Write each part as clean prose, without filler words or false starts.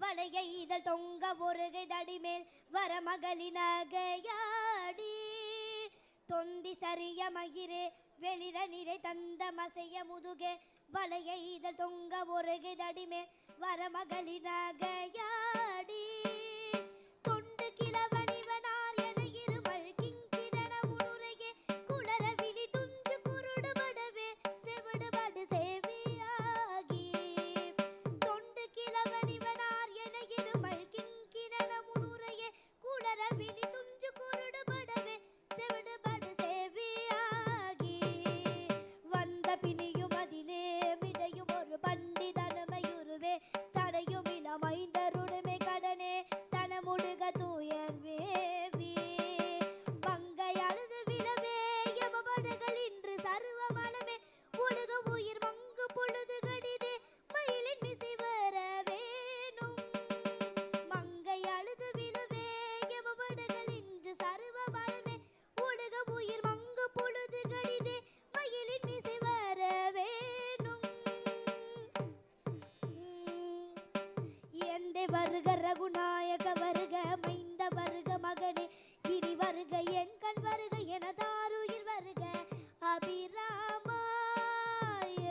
வளைய இதழ் தொங்க ஒருகை தடிமேல் வர மகளின் நகையாடி தொந்தி சரிய மகிரே வெளிர நிறை தந்த மசைய முதுகே வளைய இதழ் தொங்க ஒருகை தடிமேல் வர மகளின் நகையாடி தொண்டு கிழவனிவனார் என இருமல் கிங்கிடன முனுரையே குளர விழி துஞ்சு குருடுபடவே செவிடுபடு சேவியாகி தொண்டு கிழவனிவனார் என இருமல் கிங்கிடன முனுரையே குளர விழி துஞ்சு குருடுபடவே செவிடுபடு சேவியாகி வந்த பிணியும் அதிலே மிடையும் ஒரு பண்டிதனமையுருவே தடையும் இளமைந்தருடுமை கடனே தனமுடுக தூயர்வேவி பங்கை அழுது விழவே எமபடுகள் இன்று சர்வ மனமே ஒழுக உயிர் மங்கு பொழுது கடிதே மயிலின் மிசை வர வேணும் மங்கை அழுது விழவே எமபடுகள் இன்று சர்வ மனமே ஒழுக உயிர் மங்கு பொழுது கடிதே மயிலின் மிசை வர வேணும் எந்தை வருக ரகுநாயக வருக மைந்த வருக மகனே இனி வருக என் கண் வருக என தாருயிர் வருக அபிராமா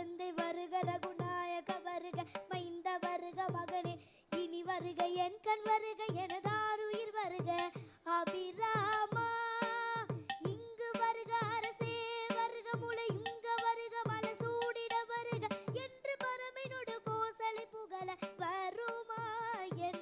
எந்தை வருக ரகுநாயக வருக மைந்த வருக மகனே இனி வருக என் கண் வருக என தாருயிர் வருக அபிராமா இங்கு வருக அரசே வருக முளை இங்க வருக மலை சூடிட வருக என்று பரமினோடு கோசலை புகழ வருமாயன்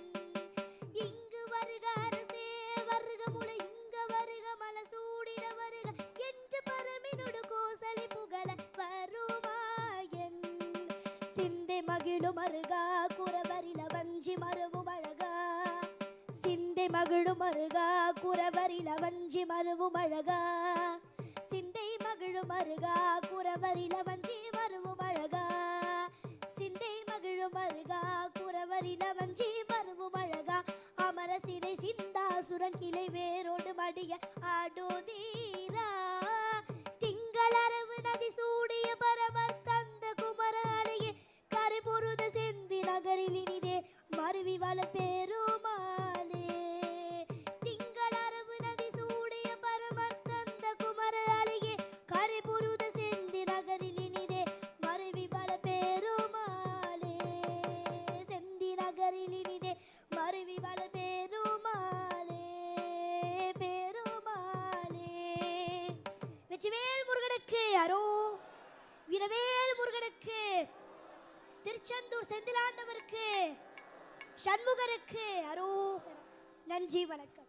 இங்கு வருக அரசே வருக முளை இங்க வருக மலை சூடிட வருக என்று பரமினோடு கோசலை புகழ வருமாயன் சிந்தை மகிழும் அருகா குறவரில வஞ்சி மருவும் அழகா சிந்தை மகிழும் அருகா குறவரில வஞ்சி மருவும் அழகா சிந்தை மகிழும் அருகா குறவரில வஞ்சி மருவும் அழகா சிந்தை மகிழும் அருகா குறவரில வஞ்சி மருவும் அழகா அமர சிதை சிந்தாசுரன் கிளை வேரோடு மடிய ஆடோதீரா திங்களரவு நதி சூடிய பரமர் தந்த குமர அணையே கரை பொருத செந்தி நகரில் இனிதே மருவி வள பெருமாளே திங்களரவு நதி சூடிய பரமர் தந்த குமர அணையே கரை பொருத செந்தி நகரில் இனிதே மருவி வள பெருமாளே செந்தி நகரில் இனிதே மருவி வள பெருமாளே பெருமாளே வெற்றிவேல் முருகனுக்கு அரோ வீரவேல் முருகனுக்கு திருச்செந்தூர் செந்திலாண்டவருக்கு சண்முகருக்கு அரோகரா நன்றி வணக்கம்.